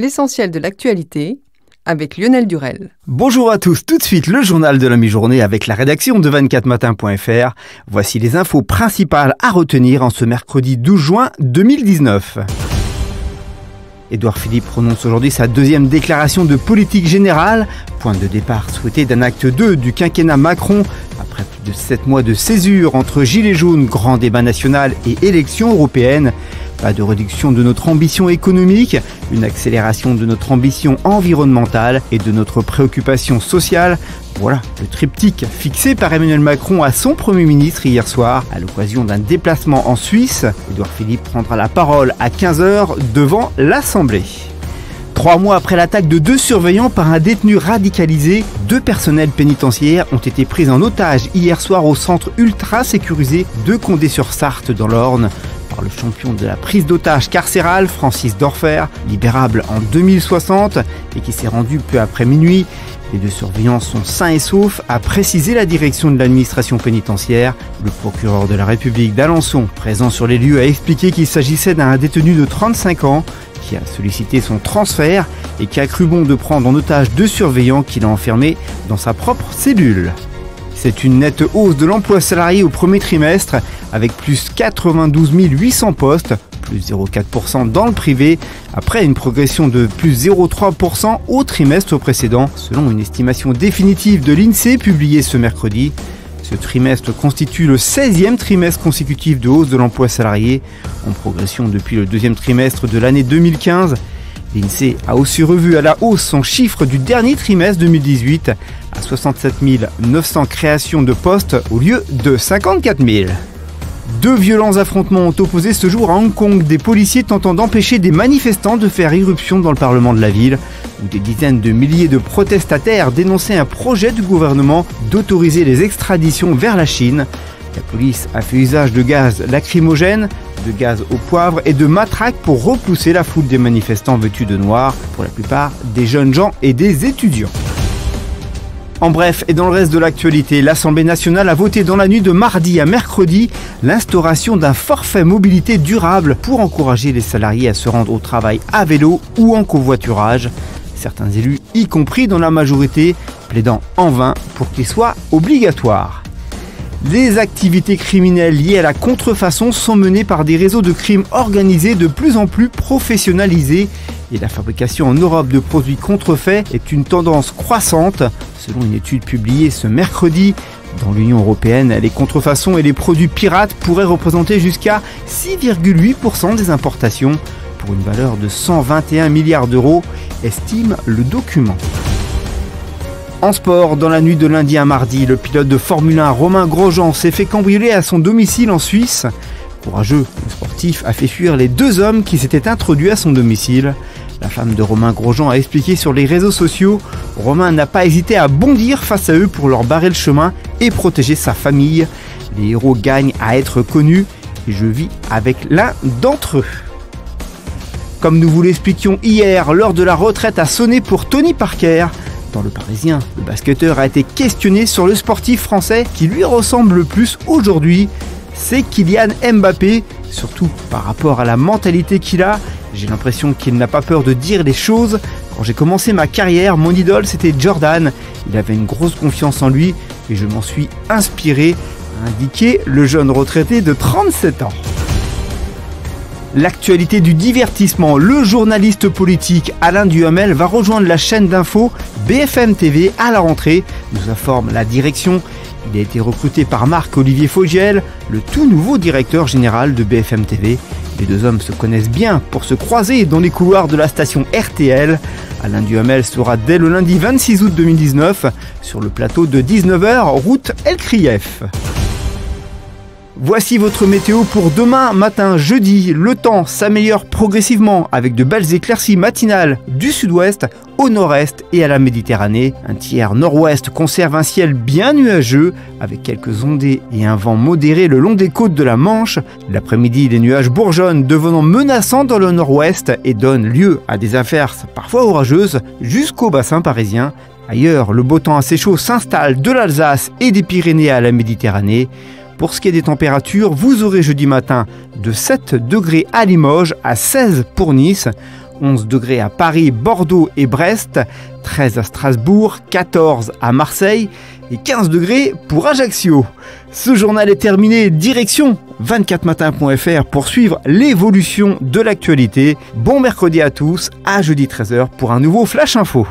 L'essentiel de l'actualité avec Lionel Durel. Bonjour à tous, tout de suite le journal de la mi-journée avec la rédaction de 24matin.fr. Voici les infos principales à retenir en ce mercredi 12 juin 2019. Édouard Philippe prononce aujourd'hui sa deuxième déclaration de politique générale, point de départ souhaité d'un acte 2 du quinquennat Macron, après plus de 7 mois de césure entre gilets jaunes, grand débat national et élections européennes. Pas de réduction de notre ambition économique, une accélération de notre ambition environnementale et de notre préoccupation sociale. Voilà le triptyque fixé par Emmanuel Macron à son Premier ministre hier soir à l'occasion d'un déplacement en Suisse. Édouard Philippe prendra la parole à 15h devant l'Assemblée. 3 mois après l'attaque de 2 surveillants par un détenu radicalisé, 2 personnels pénitentiaires ont été pris en otage hier soir au centre ultra sécurisé de Condé-sur-Sarthe dans l'Orne. Par le champion de la prise d'otage carcérale, Francis Dorfer, libérable en 2060 et qui s'est rendu peu après minuit. Les 2 surveillants sont sains et saufs, a précisé la direction de l'administration pénitentiaire. Le procureur de la République d'Alençon, présent sur les lieux, a expliqué qu'il s'agissait d'un détenu de 35 ans qui a sollicité son transfert et qui a cru bon de prendre en otage 2 surveillants qu'il a enfermés dans sa propre cellule. C'est une nette hausse de l'emploi salarié au premier trimestre, avec plus 92 800 postes, plus 0,4% dans le privé, après une progression de plus 0,3% au trimestre précédent, selon une estimation définitive de l'INSEE publiée ce mercredi. Ce trimestre constitue le 16e trimestre consécutif de hausse de l'emploi salarié, en progression depuis le 2e trimestre de l'année 2015. L'INSEE a aussi revu à la hausse son chiffre du dernier trimestre 2018 à 67 900 créations de postes au lieu de 54 000. 2 violents affrontements ont opposé ce jour à Hong Kong, des policiers tentant d'empêcher des manifestants de faire irruption dans le parlement de la ville, où des dizaines de milliers de protestataires dénonçaient un projet du gouvernement d'autoriser les extraditions vers la Chine. La police a fait usage de gaz lacrymogène, de gaz au poivre et de matraques pour repousser la foule des manifestants vêtus de noir, pour la plupart des jeunes gens et des étudiants. En bref, et dans le reste de l'actualité, l'Assemblée nationale a voté dans la nuit de mardi à mercredi l'instauration d'un forfait mobilité durable pour encourager les salariés à se rendre au travail à vélo ou en covoiturage. Certains élus, y compris dans la majorité, plaidant en vain pour qu'il soit obligatoire. Les activités criminelles liées à la contrefaçon sont menées par des réseaux de crimes organisés de plus en plus professionnalisés et la fabrication en Europe de produits contrefaits est une tendance croissante. Selon une étude publiée ce mercredi, dans l'Union européenne, les contrefaçons et les produits pirates pourraient représenter jusqu'à 6,8% des importations pour une valeur de 121 milliards d'euros, estime le document. En sport, dans la nuit de lundi à mardi, le pilote de Formule 1 Romain Grosjean s'est fait cambrioler à son domicile en Suisse. Courageux, le sportif a fait fuir les 2 hommes qui s'étaient introduits à son domicile. La femme de Romain Grosjean a expliqué sur les réseaux sociaux « Romain n'a pas hésité à bondir face à eux pour leur barrer le chemin et protéger sa famille. Les héros gagnent à être connus et je vis avec l'un d'entre eux. » Comme nous vous l'expliquions hier, l'heure de la retraite a sonné pour Tony Parker. Dans Le Parisien, le basketteur a été questionné sur le sportif français qui lui ressemble le plus aujourd'hui. C'est Kylian Mbappé, surtout par rapport à la mentalité qu'il a. J'ai l'impression qu'il n'a pas peur de dire les choses. Quand j'ai commencé ma carrière, mon idole c'était Jordan. Il avait une grosse confiance en lui et je m'en suis inspiré, a indiqué le jeune retraité de 37 ans. L'actualité du divertissement, le journaliste politique Alain Duhamel va rejoindre la chaîne d'info BFM TV à la rentrée, nous informe la direction. Il a été recruté par Marc-Olivier Fogiel, le tout nouveau directeur général de BFM TV. Les 2 hommes se connaissent bien pour se croiser dans les couloirs de la station RTL. Alain Duhamel sera dès le lundi 26 août 2019 sur le plateau de 19h, route El Krief. Voici votre météo pour demain matin, jeudi. Le temps s'améliore progressivement avec de belles éclaircies matinales du sud-ouest au nord-est et à la Méditerranée. Un tiers nord-ouest conserve un ciel bien nuageux avec quelques ondées et un vent modéré le long des côtes de la Manche. L'après-midi, les nuages bourgeonnent devenant menaçants dans le nord-ouest et donnent lieu à des averses parfois orageuses jusqu'au bassin parisien. Ailleurs, le beau temps assez chaud s'installe de l'Alsace et des Pyrénées à la Méditerranée. Pour ce qui est des températures, vous aurez jeudi matin de 7 degrés à Limoges à 16 pour Nice. 11 degrés à Paris, Bordeaux et Brest, 13 à Strasbourg, 14 à Marseille et 15 degrés pour Ajaccio. Ce journal est terminé, direction 24matin.fr pour suivre l'évolution de l'actualité. Bon mercredi à tous, à jeudi 13h pour un nouveau Flash Info.